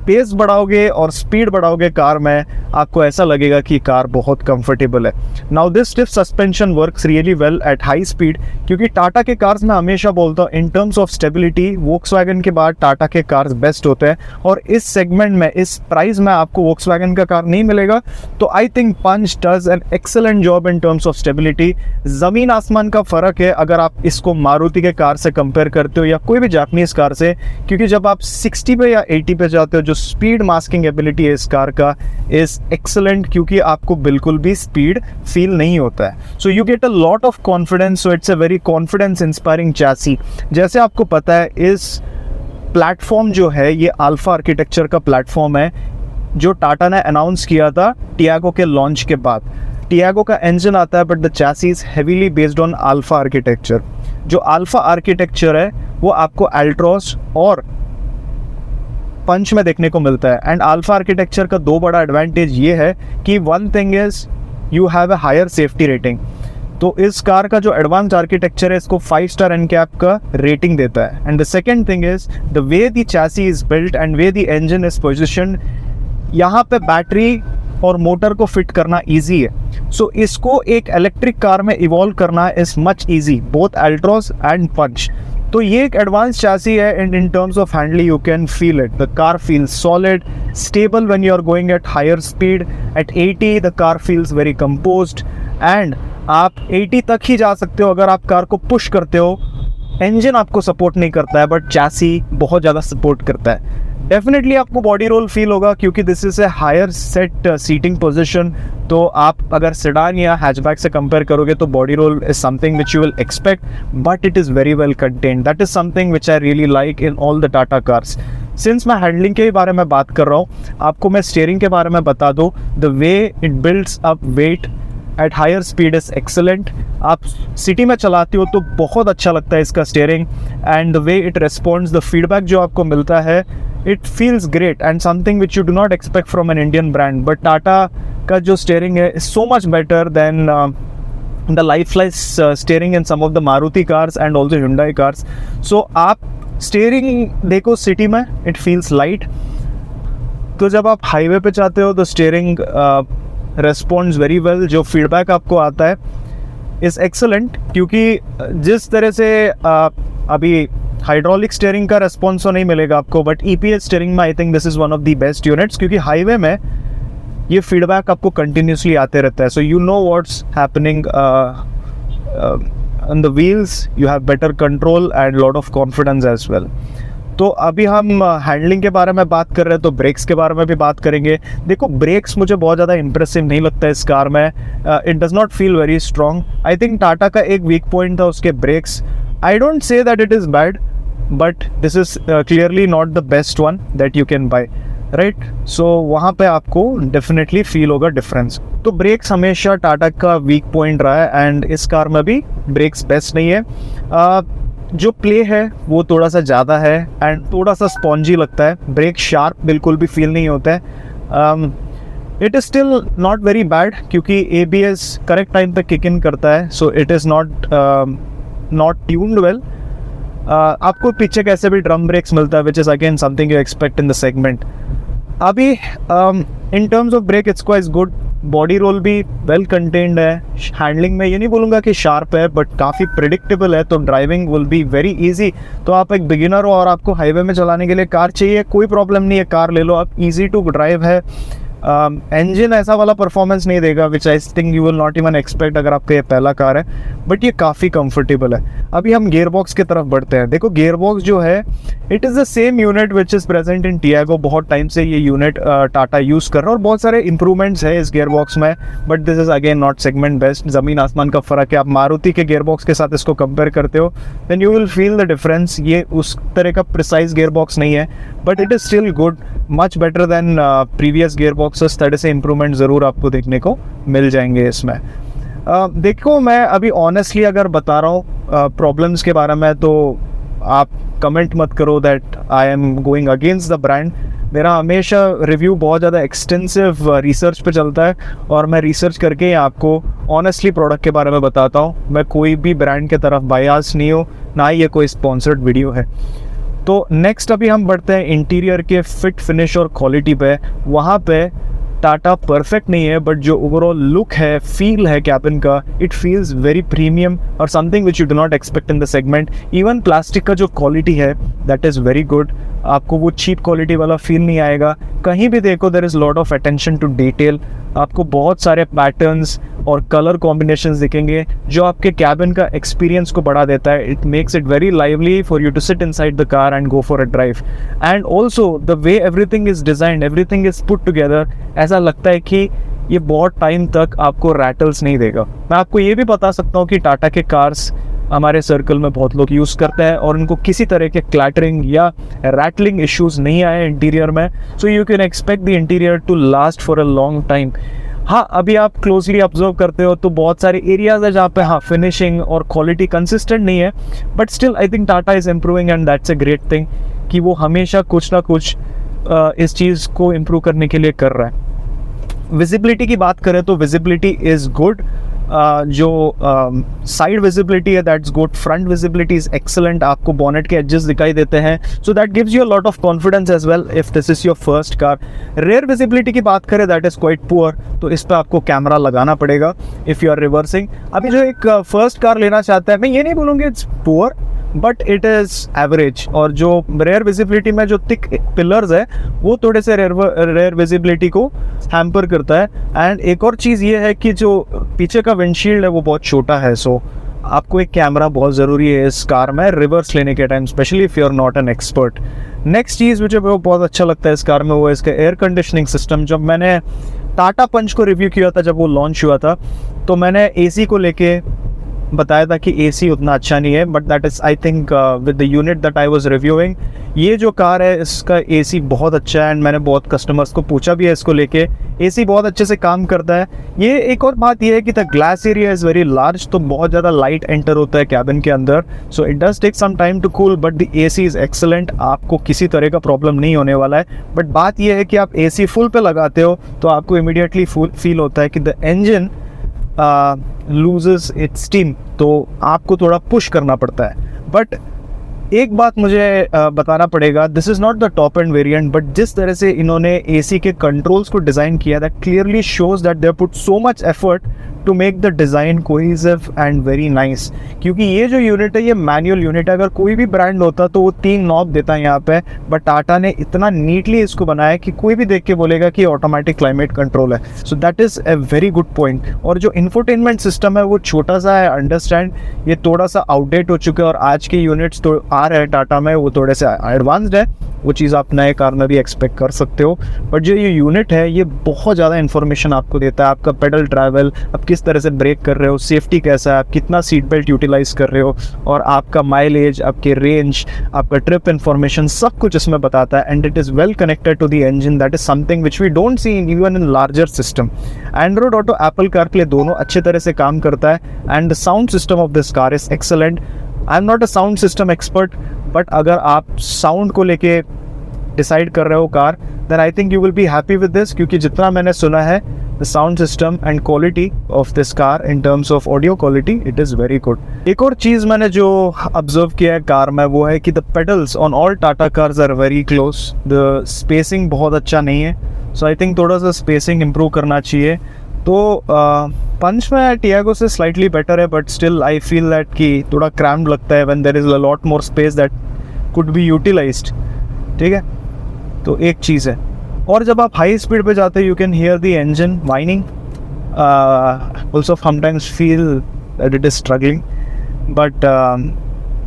पेस बढ़ाओगे और स्पीड बढ़ाओगे कार में, आपको ऐसा लगेगा कि कार बहुत कंफर्टेबल है। Now this stiff suspension works really well at high speed, क्योंकि टाटा के कार्स मैं हमेशा बोलता हूँ इन टर्म्स ऑफ स्टेबिलिटी वोक्सवैगन के बाद टाटा के कार्स बेस्ट होते हैं, और इस सेगमेंट में, इस प्राइस में आपको वोक्सवैगन का कार नहीं मिलेगा। तो I think Punch does an excellent job in terms of stability. ज़मीन आसमान का फ़र्क है अगर आप इसको मारुति के कार से कंपेयर करते हो या कोई भी जापानीज़ कार से, क्योंकि जब आप 60 पे या 80 पे जाते हो, जो स्पीड मास्किंग एबिलिटी है इस कार का इज एक्सेलेंट, क्योंकि आपको बिल्कुल भी स्पीड फील नहीं होता है। So you get a lot of confidence. So it's a very confidence inspiring chassis. जैसे आपको पता है, इस प्लेटफॉर्म जो है ये अल्फा आर्किटेक्चर का प्लेटफॉर्म है, जो टाटा ने अनाउंस किया था टियागो के लॉन्च के बाद। टियागो का इंजन आता है, but the chassis is heavily based on alpha architecture. जो अल्फा आर्किटेक्चर है वो आपको एल्ट्रॉस और पंच में देखने को मिलता है। एंड अल्फा आर्किटेक्चर का दो बड़ा एडवांटेज ये है कि one thing is you have a higher safety rating. तो इस कार का जो एडवांस्ड आर्किटेक्चर है इसको 5 स्टार एनकैप का रेटिंग देता है। And the second thing is the way the chassis is built and way the engine is positioned. यहाँ पे बैटरी और मोटर को फिट करना ईजी है। सो इसको एक इलेक्ट्रिक कार में इवॉल्व करना is much easy, both Altroz and Punch. तो ये एक एडवांस चैसी है, and in terms of handling you can feel it. The car feels solid, stable when you are going at higher speed. At 80 the car feels very composed, and आप 80 तक ही जा सकते हो अगर आप कार को push करते हो। इंजन आपको सपोर्ट नहीं करता है, बट चैसी बहुत ज़्यादा सपोर्ट करता है। डेफिनेटली आपको बॉडी रोल फील होगा, क्योंकि this is a higher set seating position. तो आप अगर सेडान या हैचबैक से कंपेयर करोगे तो body roll is something which you will expect, but it is very well contained. That is something which I really like in all the Tata cars. Since मैं handling के बारे में बात कर रहा हूँ, आपको मैं स्टीयरिंग के बारे में बता दूँ। The way it builds up weight at higher speed is excellent. आप सिटी में चलाते हो तो बहुत अच्छा लगता है इसका steering, and the way it responds, the feedback जो आपको मिलता है, it feels great and something which you do not expect from an Indian brand. But Tata का जो स्टीयरिंग है is so much better than the lifeless steering in some of the Maruti cars and also Hyundai cars. सो आप steering देखो city में, it feels light. तो जब आप हाईवे पे जाते हो तो स्टीयरिंग रेस्पॉन्ड्स वेरी वेल। जो फीडबैक आपको आता है इज़ एक्सेलेंट, क्योंकि जिस तरह से अभी हाइड्रोलिक स्टीयरिंग का रेस्पॉन्स तो नहीं मिलेगा आपको, बट EPS स्टीयरिंग में I think this is one of the best units, क्योंकि हाईवे में ये फीडबैक आपको कंटिन्यूसली आते रहता है। So you know what's happening on the wheels, you have better control and lot of confidence as well. तो अभी हम हैंडलिंग के बारे में बात कर रहे हैं तो ब्रेक्स के बारे में भी बात करेंगे। देखो ब्रेक्स मुझे बहुत ज़्यादा इंप्रेसिव नहीं लगता इस कार में, it does not feel very strong. I think Tata का एक वीक पॉइंट था उसके brakes. I don't say that it is bad, but this is clearly not the best one that you can buy, right. So वहाँ पे आपको definitely feel होगा difference. तो brakes हमेशा टाटा का वीक पॉइंट रहा है एंड इस कार में भी ब्रेक्स बेस्ट नहीं है। जो प्ले है वो थोड़ा सा ज़्यादा है एंड थोड़ा सा स्पॉन्जी लगता है, ब्रेक शार्प बिल्कुल भी फील नहीं होता है। It is still not very bad क्योंकि ABS करेक्ट टाइम पे किक इन करता है, so it is not tuned well. आपको पीछे कैसे भी ड्रम ब्रेक्स मिलता है, which is again something you expect in the segment. अभी in terms of brake it's quite good, body roll भी वेल कंटेन्ड है। हैंडलिंग में ये नहीं बोलूँगा कि शार्प है, बट काफ़ी प्रिडिक्टेबल है, तो driving will be very easy. तो आप एक बिगिनर हो और आपको हाईवे में चलाने के लिए कार चाहिए, कोई प्रॉब्लम नहीं है, कार ले लो आप, ईजी टू ड्राइव है। इंजन ऐसा वाला परफॉर्मेंस नहीं देगा which I think you will not even expect अगर आपका ये पहला कार है, बट ये काफ़ी कंफर्टेबल है। अभी हम गियर बॉक्स की तरफ बढ़ते हैं। देखो गियर बॉक्स जो है it is the same unit which is present in Tiago. बहुत टाइम से ये यूनिट टाटा यूज़ कर रहा है और बहुत सारे इंप्रूवमेंट्स है इस गियर बॉक्स में, but this is again not segment best. ज़मीन आसमान का फ़र्क है। आप मारुति के गियर बॉक्स के साथ इसको कंपेयर करते हो then you will feel the difference. ये उस तरह का प्रिसाइज गियर बॉक्स नहीं है, but it is still good, much better than previous gear boxes. थोड़े से इंप्रूवमेंट ज़रूर आपको देखने को मिल जाएंगे इसमें। देखो मैं अभी ऑनेस्टली अगर बता रहा हूँ प्रॉब्लम्स के बारे में, तो आप कमेंट मत करो that I am going against the brand. मेरा हमेशा रिव्यू बहुत ज़्यादा एक्सटेंसिव रिसर्च पे चलता है और मैं रिसर्च करके ही आपको ऑनेस्टली प्रोडक्ट के बारे में बताता हूँ। मैं कोई भी ब्रांड के तरफ बायास नहीं हूँ, ना ही ये कोई स्पॉन्सर्ड वीडियो है। तो नेक्स्ट अभी हम बढ़ते हैं इंटीरियर के फिट, फिनिश और क्वालिटी पे। वहाँ पे टाटा परफेक्ट नहीं है, बट जो ओवरऑल लुक है, फील है कैबिन का, इट फील्स वेरी प्रीमियम और something which you do not expect in the segment. Even plastic का जो क्वालिटी है दैट इज़ वेरी गुड। आपको वो चीप क्वालिटी वाला फील नहीं आएगा। कहीं भी देखो there is lot of attention to detail. आपको बहुत सारे पैटर्न्स और कलर कॉम्बिनेशंस दिखेंगे जो आपके कैबिन का एक्सपीरियंस को बढ़ा देता है। It makes it very lively for you to sit inside the car and go for a drive. And also the way everything is designed, everything is put together, ऐसा लगता है कि ये बहुत टाइम तक आपको रैटल्स नहीं देगा। मैं आपको ये भी बता सकता हूँ कि टाटा के कार्स हमारे सर्कल में बहुत लोग यूज़ करते हैं और उनको किसी तरह के क्लैटरिंग या रैटलिंग इश्यूज नहीं आए इंटीरियर में। So you can expect the interior to last for a long time. हाँ, अभी आप क्लोजली ऑब्जर्व करते हो तो बहुत सारे एरियाज है जहाँ पे हाँ फिनिशिंग और क्वालिटी कंसिस्टेंट नहीं है, but still I think Tata is improving and that's a great thing कि वो हमेशा कुछ ना कुछ इस चीज़ को इम्प्रूव करने के लिए कर रहा है। विजिबिलिटी की बात करें तो विजिबिलिटी इज़ गुड। जो साइड विजिबिलिटी है that's good, front visibility is excellent. आपको बॉनेट के एजेस दिखाई देते हैं, so that gives you a lot of confidence as well if this is your first car. Rear visibility की बात करें दैट इज क्वाइट पुअर, तो इस पर आपको कैमरा लगाना पड़ेगा इफ़ यू आर रिवर्सिंग। अभी जो एक फर्स्ट कार लेना चाहता है, मैं ये नहीं बोलूँगी it's poor, but it is average. और जो रेयर विजिबिलिटी में जो थिक पिलर्स है वो थोड़े से रेयर विजिबिलिटी को हैम्पर करता है। एंड एक और चीज़ ये है कि जो पीछे का विंडशील्ड है वो बहुत छोटा है, सो आपको एक कैमरा बहुत ज़रूरी है इस कार में रिवर्स लेने के time, specially if you are not an expert. Next चीज़ मुझे वो बहुत अच्छा लगता है इस कार में वो है इसका एयर कंडीशनिंग सिस्टम। जब मैंने टाटा पंच को रिव्यू किया था, जब वो लॉन्च हुआ था, तो मैंने AC को लेके बताया था कि AC उतना अच्छा नहीं है, but that is I think with the unit that I was reviewing, ये जो कार है इसका AC बहुत अच्छा है। एंड मैंने बहुत कस्टमर्स को पूछा भी है इसको लेके, AC बहुत अच्छे से काम करता है। ये एक और बात ये है कि the glass area is very large, तो बहुत ज़्यादा लाइट एंटर होता है कैबिन के अंदर, so it does take some time to cool, but the AC is excellent. आपको किसी तरह का प्रॉब्लम नहीं होने वाला है। बट बात यह है कि आप AC फुल पे लगाते हो तो आपको इमीडिएटली फील होता है कि the engine loses it's steam, तो आपको थोड़ा पुश करना पड़ता है। बट एक बात मुझे बताना पड़ेगा, this is not the top end variant, but जिस तरह से इन्होंने AC के कंट्रोल्स को डिज़ाइन किया, that clearly shows that they put so much effort to make the design cohesive and very nice. क्योंकि ये जो यूनिट है ये मैनुअल यूनिट है, अगर कोई भी ब्रांड होता तो वो 3 नॉब देता है यहाँ पे, बट टाटा ने इतना नीटली इसको बनाया कि कोई भी देख के बोलेगा कि ऑटोमेटिक क्लाइमेट कंट्रोल है। So that is a very good point. और जो इंफोटेनमेंट सिस्टम है वो छोटा सा है, अंडरस्टैंड ये थोड़ा सा आउटडेट हो चुका है, और आज के यूनिट्स तो आ रहे हैं टाटा में वो थोड़े से एडवांस्ड है, वो चीज़ आप नए कार में भी एक्सपेक्ट कर सकते हो। बट जो ये यूनिट है ये बहुत ज़्यादा इन्फॉर्मेशन आपको देता है, आपका पेडल ट्रैवल, आप किस तरह से ब्रेक कर रहे हो, सेफ्टी कैसा है, आप कितना सीट बेल्ट यूटिलाइज कर रहे हो, और आपका माइलेज, आपके रेंज, आपका ट्रिप इन्फॉर्मेशन, सब कुछ इसमें बताता है। And it is well connected to the engine, that is something which we don't see even in larger system. Android Auto, Apple CarPlay दोनों अच्छे तरह से काम करता है, and the sound system of this car is excellent. I am not a sound system expert, but अगर आप sound को लेके डिसाइड कर रहे हो car, then I think you will be happy with this, क्योंकि जितना मैंने सुना है the sound system and quality of this car in terms of audio quality, it is very good. एक और चीज़ मैंने जो ऑब्जर्व किया है कार में वो है कि the pedals on all Tata cars are very close, the spacing बहुत अच्छा नहीं है। सो आई थिंक थोड़ा सा स्पेसिंग इम्प्रूव करना चाहिए। तो पंच में टियागो से स्लाइटली बेटर है, but still I feel that कि थोड़ा क्रैम्ड लगता है when there is a lot more space that could be utilised. ठीक है, तो एक चीज़ है। और जब आप हाई स्पीड पे जाते हो you can hear the engine whining, also sometimes feel that it is struggling, but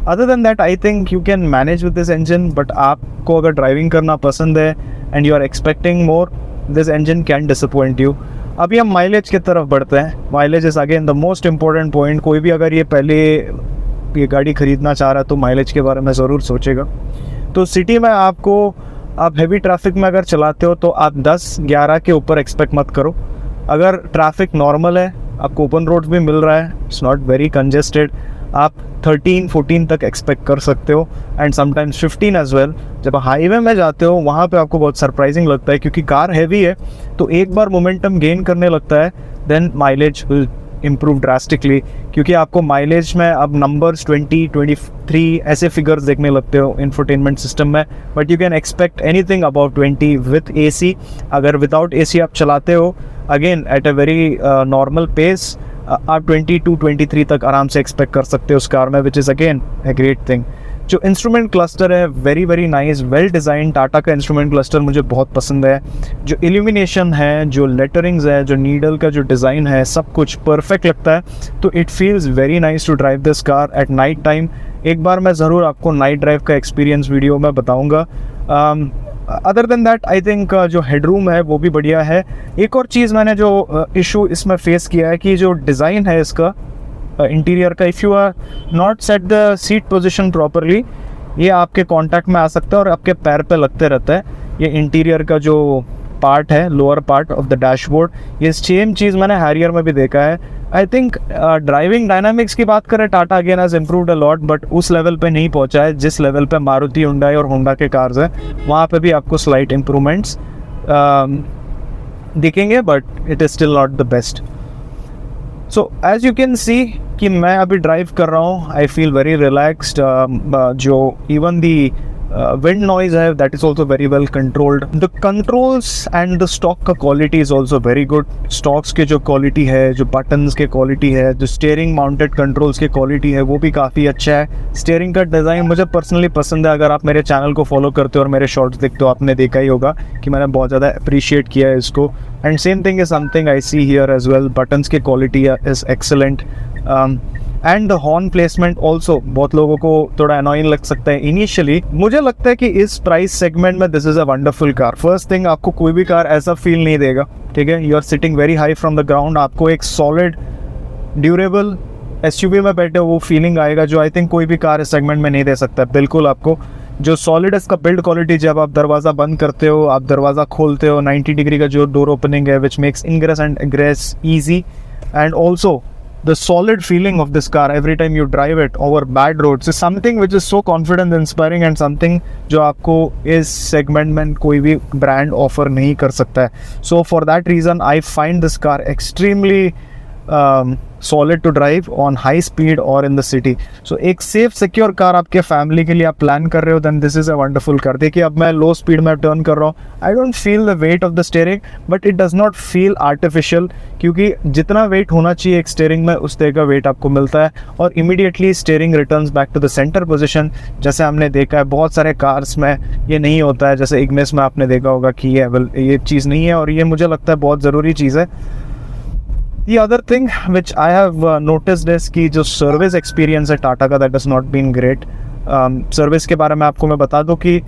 other than that I think you can manage with this engine. But आपको अगर ड्राइविंग करना पसंद है and you are expecting more, this engine can disappoint you. अभी हम mileage की तरफ बढ़ते हैं। Mileage is again the most important point. कोई भी अगर ये पहले ये गाड़ी ख़रीदना चाह रहा है तो माइलेज के बारे में ज़रूर सोचेगा। तो सिटी में आप हैवी ट्रैफिक में अगर चलाते हो तो आप 10-11 के ऊपर एक्सपेक्ट मत करो। अगर ट्रैफिक नॉर्मल है, आपको ओपन रोड भी मिल रहा है, इट्स नॉट वेरी कंजेस्टेड, आप 13-14 तक एक्सपेक्ट कर सकते हो, एंड समटाइम्स 15 एज वेल। जब हाईवे में जाते हो वहाँ पे आपको बहुत सरप्राइजिंग लगता है, क्योंकि कार हैवी है तो एक बार मोमेंटम गेन करने लगता है, then mileage will improve drastically. क्योंकि आपको माइलेज में अब नंबर्स 20-23 ऐसे फिगर्स देखने लगते हो इंफोटेनमेंट सिस्टम में, but you can expect anything about 20 with AC। अगर विदाउट AC आप चलाते हो again at a very normal pace, आप 22-23 तक आराम से एक्सपेक्ट कर सकते हो उस कार में, विच is again a great thing. जो इंस्ट्रूमेंट क्लस्टर है very very nice, well design. Tata का इंस्ट्रूमेंट क्लस्टर मुझे बहुत पसंद है। जो इल्यूमिनेशन है, जो लेटरिंग्स है, जो नीडल का जो डिज़ाइन है, सब कुछ परफेक्ट लगता है। तो it feels very nice to drive this car at night time. एक बार मैं ज़रूर आपको नाइट ड्राइव का एक्सपीरियंस वीडियो में बताऊँगा। Other than that I think जो हेडरूम है वो भी बढ़िया है। एक और चीज़ मैंने जो इशू इसमें फेस किया है कि जो डिज़ाइन है इसका इंटीरियर का, if you are not set the seat position properly, ये आपके कांटेक्ट में आ सकता है और आपके पैर पे लगते रहता है। ये इंटीरियर का जो पार्ट है, lower part of the dashboard, ये सेम चीज़ मैंने हैरियर में भी देखा है। आई थिंक ड्राइविंग डायनामिक्स की बात करें, Tata again has improved a lot, but उस लेवल पे नहीं पहुंचा है जिस लेवल पे मारुति, हुंडई और होंडा के कार्स हैं। वहाँ पे भी आपको स्लाइट इम्प्रूवमेंट्स दिखेंगे, but it is still not the best. So as you can see कि मैं अभी ड्राइव कर रहा हूँ, आई फील वेरी रिलैक्स्ड। जो इवन दी विंड नॉइज़ है that is also very well controlled. The controls and the stalk का quality is also very good. Stocks के जो क्वालिटी है, जो बटन्स के क्वालिटी है, जो स्टीयरिंग माउंटेड कंट्रोल्स के क्वालिटी है, वो भी काफ़ी अच्छा है। स्टीयरिंग का डिज़ाइन मुझे पर्सनली पसंद है। अगर आप मेरे चैनल को फॉलो करते हो और मेरे शॉर्ट्स देखते हो, आपने देखा ही होगा कि मैंने बहुत ज़्यादा अप्रिशिएट किया है इसको। And same thing is something I see here as well. Buttons की quality is excellent. And the horn placement also बहुत लोगों को थोड़ा अनोइंग लग सकता है इनिशियली। मुझे लगता है कि इस प्राइस सेगमेंट में this is a wonderful car. First thing, आपको कोई भी कार ऐसा फील नहीं देगा, ठीक है। You are sitting very high from the ground. आपको एक सॉलिड ड्यूरेबल SUV में बैठे वो फीलिंग आएगा जो आई थिंक कोई भी कार इस सेगमेंट में नहीं दे सकता। बिल्कुल आपको जो सॉलिड इसका बिल्ड क्वालिटी, जब आप दरवाज़ा बंद करते हो, आप दरवाज़ा खोलते हो, 90 डिग्री का जो डोर ओपनिंग है which makes ingress and एग्रेस easy, and also the solid feeling of this car every time you drive it over bad roads is something which is so confidence inspiring and something जो आपको इस segment में कोई भी brand offer नहीं कर सकता है. So for that reason I find this car extremely solid to drive on high speed और इन द सिटी. सो एक सेफ सिक्योर कार आपके फैमिली के लिए आप प्लान कर रहे हो, then this is a wonderful car. देखिए अब मैं लो स्पीड में टर्न कर रहा हूँ, I don't feel the weight of the steering, but it does not feel artificial, क्योंकि जितना वेट होना चाहिए एक स्टीयरिंग में उस तरह का वेट आपको मिलता है. और immediately steering returns back to the centre position. जैसे हमने देखा है बहुत सारे कार्स में ये नहीं होता है, जैसे इग्निस में आपने देखा होगा कि ये चीज़ नहीं है, और ये मुझे लगता है बहुत ज़रूरी चीज़ है. The other thing which I have noticed is कि जो सर्विस एक्सपीरियंस है टाटा का, that has not been great. Service के बारे में आपको मैं बता दूं कि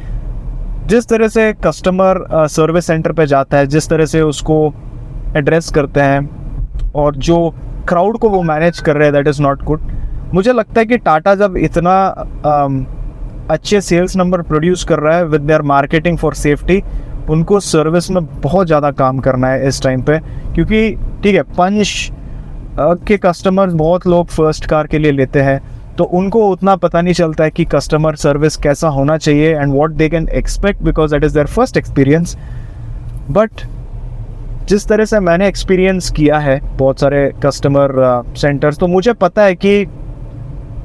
जिस तरह से कस्टमर सर्विस सेंटर पे जाता है, जिस तरह से उसको एड्रेस करते हैं और जो क्राउड को वो मैनेज कर रहे हैं, दैट इज़ नॉट गुड. मुझे लगता है कि टाटा जब इतना अच्छे सेल्स नंबर प्रोड्यूस कर रहा है with their marketing for safety, उनको सर्विस में बहुत ज़्यादा काम करना है इस टाइम पे. क्योंकि ठीक है, पंच के कस्टमर्स बहुत लोग फर्स्ट कार के लिए लेते हैं, तो उनको उतना पता नहीं चलता है कि कस्टमर सर्विस कैसा होना चाहिए and what they can expect, because that is their first experience. But जिस तरह से मैंने एक्सपीरियंस किया है बहुत सारे कस्टमर सेंटर्स, तो मुझे पता है कि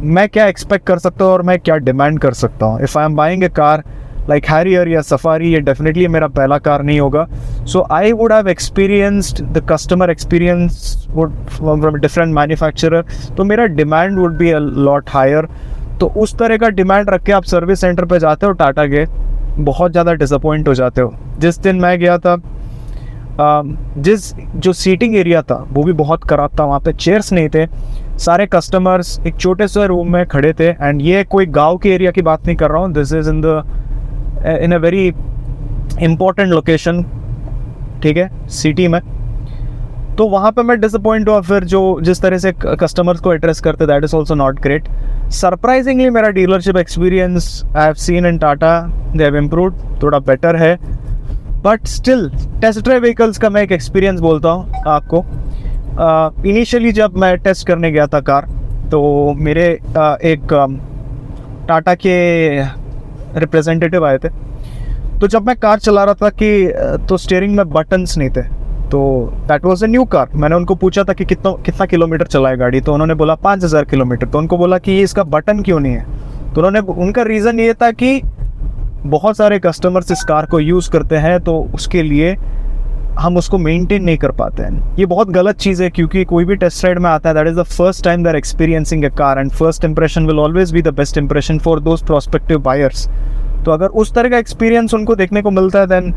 मैं क्या एक्सपेक्ट कर सकता हूँ और मैं क्या डिमांड कर सकता हूँ. If I am buying a car like Harrier या सफारी, ये डेफिनेटली मेरा पहला कार नहीं होगा. So I would have experienced the customer experience from different manufacturer, तो मेरा demand would be a lot higher. तो उस तरह का डिमांड रख के आप सर्विस सेंटर पे जाते हो टाटा के, बहुत ज़्यादा डिसअपॉइंट हो जाते हो. जिस दिन मैं गया था, जो सीटिंग एरिया था वो भी बहुत ख़राब था, वहाँ पे चेयर्स नहीं थे, सारे कस्टमर्स एक छोटे से रूम में खड़े थे. एंड ये कोई गांव के एरिया की बात नहीं कर रहा हूँ, this is in a very important location, ठीक है, सिटी में. तो वहाँ पे मैं डिसअपॉइंट हुआ. फिर जिस तरह से कस्टमर्स को एड्रेस करते, that is also not great. Surprisingly मेरा dealership experience I have seen in Tata, they have improved, थोड़ा बेटर है. But still test drive vehicles का मैं एक एक्सपीरियंस बोलता हूँ आपको. इनिशियली जब मैं टेस्ट करने गया था कार, तो मेरे एक टाटा के रिप्रेजेंटेटिव आए थे. तो जब मैं कार चला रहा था तो स्टीयरिंग में बटन्स नहीं थे. तो that was a new car. मैंने उनको पूछा था कि कितना किलोमीटर चलाए गाड़ी, तो उन्होंने बोला 5000 किलोमीटर. तो उनको बोला कि इसका बटन क्यों नहीं है, तो उनका रीज़न ये था कि बहुत सारे कस्टमर्स इस कार को यूज़ करते हैं, तो उसके लिए हम उसको मेंटेन नहीं कर पाते हैं. ये बहुत गलत चीज़ है, क्योंकि कोई भी टेस्ट राइड में आता है, that is the first time they are experiencing a car, and first impression will always be the best impression for those prospective buyers. तो अगर उस तरह का एक्सपीरियंस उनको देखने को मिलता है, then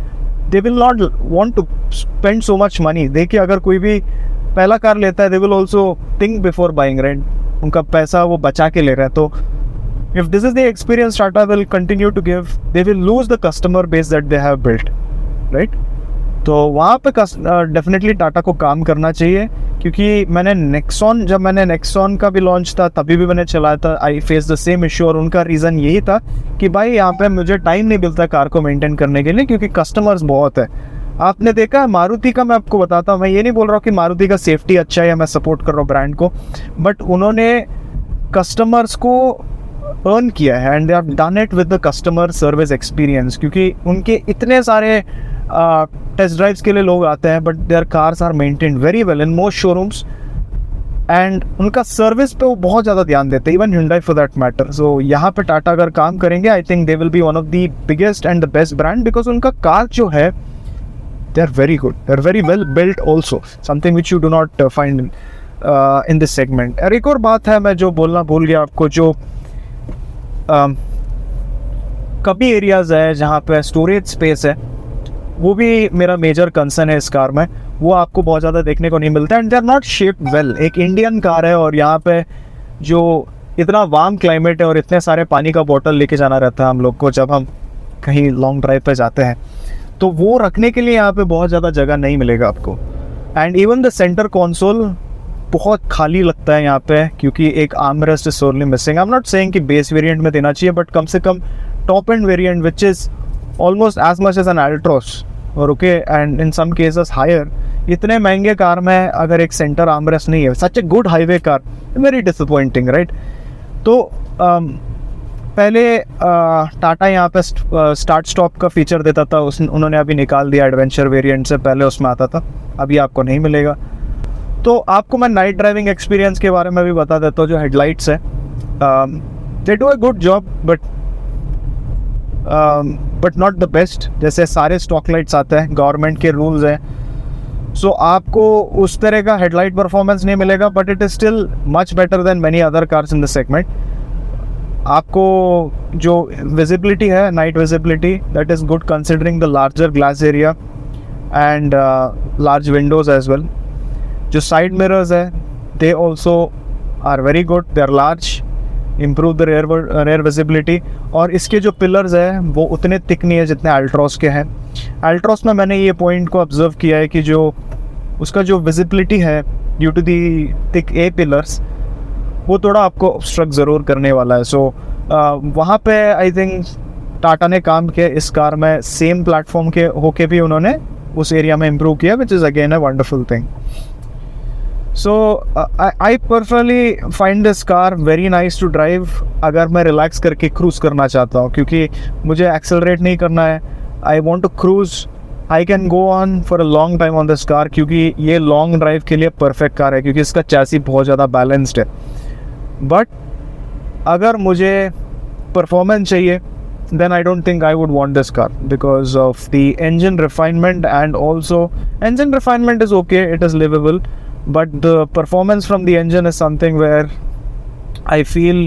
they will not want to spend so much money. देखिए अगर कोई भी पहला कार लेता है, they will also think before buying, right. उनका पैसा वो बचा के ले रहा है. तो if this is the experience Tata will continue to give, they will lose the customer base that they have built, right? तो वहाँ पे डेफिनेटली टाटा को काम करना चाहिए. क्योंकि जब मैंने नेक्सॉन का भी लॉन्च था, तभी भी मैंने चलाया था, I face the same issue. और उनका रीज़न यही था कि भाई यहाँ पे मुझे टाइम नहीं मिलता कार को मेंटेन करने के लिए, क्योंकि कस्टमर्स बहुत है. आपने देखा मारुति का, मैं आपको बताता हूँ, मैं ये नहीं बोल रहा हूँ कि मारुति का सेफ्टी अच्छा है या मैं सपोर्ट कर रहा हूँ ब्रांड को, बट उन्होंने कस्टमर्स को अर्न किया है and they have done it with the customer service experience. क्योंकि उनके इतने सारे टेस्ट ड्राइव्स के लिए लोग आते हैं, but there cars are maintained very well in most showrooms, and उनका सर्विस पे वो बहुत ज़्यादा ध्यान देते हैं, even Hyundai for that matter. So यहाँ पे टाटा अगर काम करेंगे, I think they will be one of the biggest and the best brand, because उनका कार जो है, they are very good, they are very well built also, something which you do not find in this segment. और एक और बात है, मैं जो बोलना भूल गया आपको, जो कभी एरियाज़ है जहाँ पे स्टोरेज स्पेस है, वो भी मेरा मेजर कंसर्न है इस कार में. वो आपको बहुत ज़्यादा देखने को नहीं मिलता, and they are not shaped well. एक इंडियन कार है और यहाँ पे जो इतना वार्म क्लाइमेट है और इतने सारे पानी का बोतल लेके जाना रहता है हम लोग को जब हम कहीं लॉन्ग ड्राइव पे जाते हैं, तो वो रखने के लिए यहाँ पे बहुत ज़्यादा जगह नहीं मिलेगा आपको. And even the centre console बहुत खाली लगता है यहाँ पे, क्योंकि एक armrest is sorely missing. I am not saying कि बेस वेरिएंट में देना चाहिए, बट कम से कम top end variant which is almost as much as an Altroz और okay and in some cases higher, इतने महंगे कार में अगर एक सेंटर आर्मरेस्ट नहीं है, such a good highway car, very disappointing, right. तो पहले टाटा यहाँ पे स्टार्ट स्टॉप का फीचर देता था, उन्होंने अभी निकाल दिया. एडवेंचर वेरिएंट से पहले उसमें आता था, अभी आपको नहीं मिलेगा. तो आपको मैं नाइट ड्राइविंग एक्सपीरियंस के बारे में भी बता देता हूँ. जो हेडलाइट्स है, they do a good job, but not the best. जैसे सारे स्टॉक लाइट्स आते हैं, गवर्नमेंट के रूल्स हैं, सो आपको उस तरह का हेडलाइट परफॉर्मेंस नहीं मिलेगा, but it is still much better than many other cars in the segment. आपको जो विजिबिलिटी है, night visibility, that is good considering the larger glass area and large windows as well. जो side mirrors है, they also are very good, they are large, improve the rear visibility. और इसके जो pillars है वो उतने thick नहीं है जितने अल्ट्रॉस के हैं. अल्ट्रॉस में मैंने ये पॉइंट को ऑब्जर्व किया है कि जो उसका जो विजिबिलिटी है due to the thick A pillars, वो थोड़ा आपको ऑब्स्ट्रक्ट ज़रूर करने वाला है. सो वहाँ पे आई थिंक टाटा ने काम किया इस कार में. सेम प्लेटफॉर्म के होके भी उन्होंने उस एरिया में इम्प्रूव किया, which is again a wonderful thing. So I personally find this car very nice to drive अगर मैं रिलैक्स करके क्रूज़ करना चाहता हूँ, क्योंकि मुझे एक्सेलरेट नहीं करना है. I want to cruise. I can go on for a long time on this car, क्योंकि ये लॉन्ग ड्राइव के लिए परफेक्ट कार है, क्योंकि इसका चैसी बहुत ज़्यादा बैलेंस्ड है. बट अगर मुझे परफॉर्मेंस चाहिए, then I don't think I would want this car because of the engine refinement, and also engine refinement is okay, it is livable, but the performance from the engine is something where I feel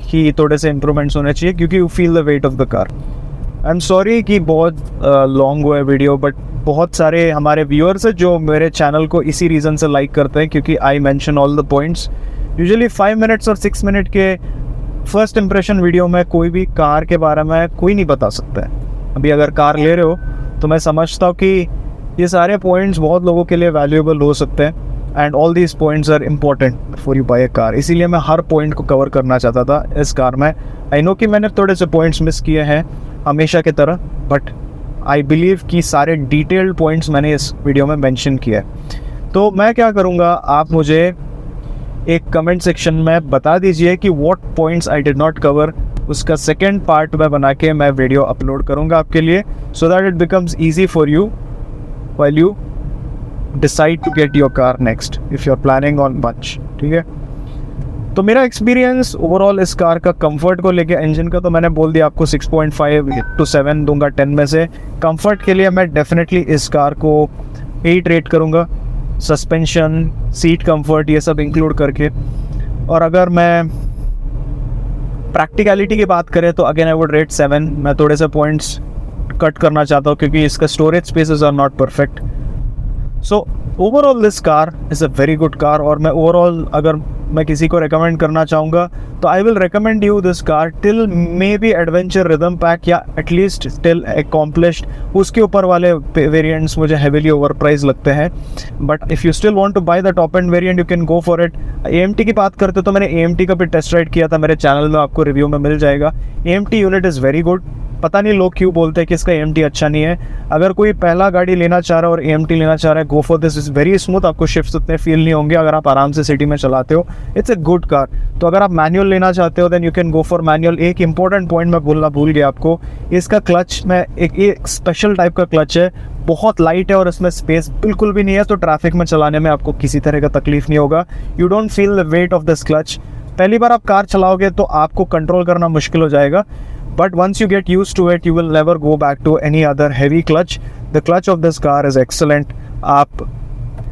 कि थोड़े से improvements होने चाहिए, क्योंकि you feel the weight of the car. I'm sorry कि बहुत long हुआ है वीडियो, बट बहुत सारे हमारे व्यूअर्स हैं जो मेरे चैनल को इसी रीज़न से लाइक करते हैं, क्योंकि I mention all the points. Usually 5 minutes और 6 मिनट के फर्स्ट इंप्रेशन वीडियो में कोई भी कार के बारे में कोई नहीं बता सकता है. अभी अगर कार ले रहे हो तो मैं समझता हूँ कि ये सारे पॉइंट्स बहुत लोगों के लिए वैल्यूएबल हो सकते हैं, and all these points are important for you buy a car. इसीलिए मैं हर पॉइंट को कवर करना चाहता था इस कार में. आई नो कि मैंने थोड़े से पॉइंट्स मिस किए हैं हमेशा की तरह, बट आई बिलीव कि सारे डिटेल्ड पॉइंट्स मैंने इस वीडियो में मेंशन किया है. तो मैं क्या करूँगा, आप मुझे एक कमेंट सेक्शन में बता दीजिए कि what points I did not cover. उसका सेकेंड पार्ट में बना के मैं वीडियो अपलोड करूँगा आपके लिए, so that it becomes easy for you while you decide to get your car next if you are planning on bunch. ठीक है, तो मेरा एक्सपीरियंस ओवरऑल इस कार का कंफर्ट को लेके, इंजन का तो मैंने बोल दिया आपको 6.5 to 7 दूंगा 10 में से. कंफर्ट के लिए मैं डेफिनेटली इस कार को 8 रेट करूँगा, सस्पेंशन, सीट कंफर्ट, ये सब इंक्लूड करके. और अगर मैं प्रैक्टिकलिटी की बात करें तो अगेन आई वुड रेट 7. मैं थोड़े से पॉइंट्स कट करना चाहता हूँ क्योंकि इसका storage spaces are not perfect. So overall this car is a very good car. और मैं ओवरऑल अगर मैं किसी को रेकमेंड करना चाहूँगा तो I will recommend you this car till may be adventure rhythm pack, या एटलीस्ट टिल एकम्प्लिश्ड. उसके ऊपर वाले वेरिएंट्स मुझे हेविली ओवर प्राइस लगते हैं. But if you still want to buy the top end variant you can go for it. AMT की बात करते तो मैंने AMT का भी टेस्ट राइड किया था, मेरे चैनल में आपको रिव्यू में मिल जाएगा. AMT unit is very good. पता नहीं लोग क्यों बोलते हैं कि इसका AMT अच्छा नहीं है. अगर कोई पहला गाड़ी लेना चाह रहा है और AMT लेना चाह रहा है, go for this. Is very smooth. आपको शिफ्ट्स उतने फील नहीं होंगे अगर आप आराम से सिटी में चलाते हो. It's a good car. तो अगर आप मैनुअल लेना चाहते हो then you can go for manual. एक इंपॉर्टेंट पॉइंट मैं बोलना भूल गया आपको, इसका क्लच में एक स्पेशल टाइप का क्लच है, बहुत लाइट है और इसमें स्पेस बिल्कुल भी नहीं है. तो ट्रैफिक में चलाने में आपको किसी तरह का तकलीफ नहीं होगा. You don't feel the weight of this clutch. पहली बार आप कार चलाओगे तो आपको कंट्रोल करना मुश्किल हो जाएगा, but once you get used to it you will never go back to any other heavy clutch. The clutch of this car is excellent. आप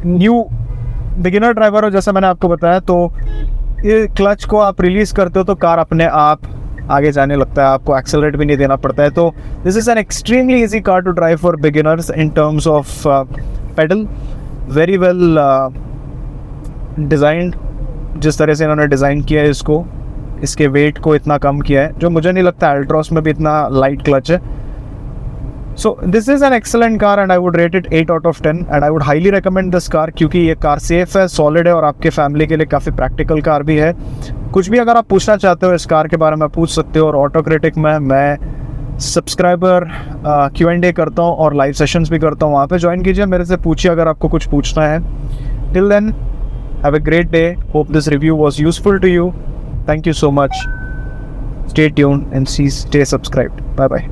न्यू बिगिनर ड्राइवर हो जैसा मैंने आपको बताया, तो ये क्लच को आप रिलीज़ करते हो तो कार अपने आप आगे जाने लगता है, आपको एक्सेलरेट भी नहीं देना पड़ता है. तो this is an extremely easy car to drive for beginners in terms of pedal. Very well designed. जिस तरह से इन्होंने डिज़ाइन किया है इसको, इसके वेट को इतना कम किया है, जो मुझे नहीं लगता अल्ट्रॉस में भी इतना लाइट क्लच है. So this is an excellent car and I would rate it 8 out of 10 and I would highly recommend this car, क्योंकि ये कार सेफ़ है, सॉलिड है और आपके फैमिली के लिए काफ़ी प्रैक्टिकल कार भी है. कुछ भी अगर आप पूछना चाहते हो इस कार के बारे में पूछ सकते हो. और ऑटो क्रिटिक में मैं सब्सक्राइबर Q&A करता हूँ और लाइव सेशंस भी करता हूँ, वहाँ पे ज्वाइन कीजिए, मेरे से पूछिए अगर आपको कुछ पूछना है. Till then have a great day. Hope this review was useful to you. Thank you so much. Stay tuned and stay subscribed. Bye bye.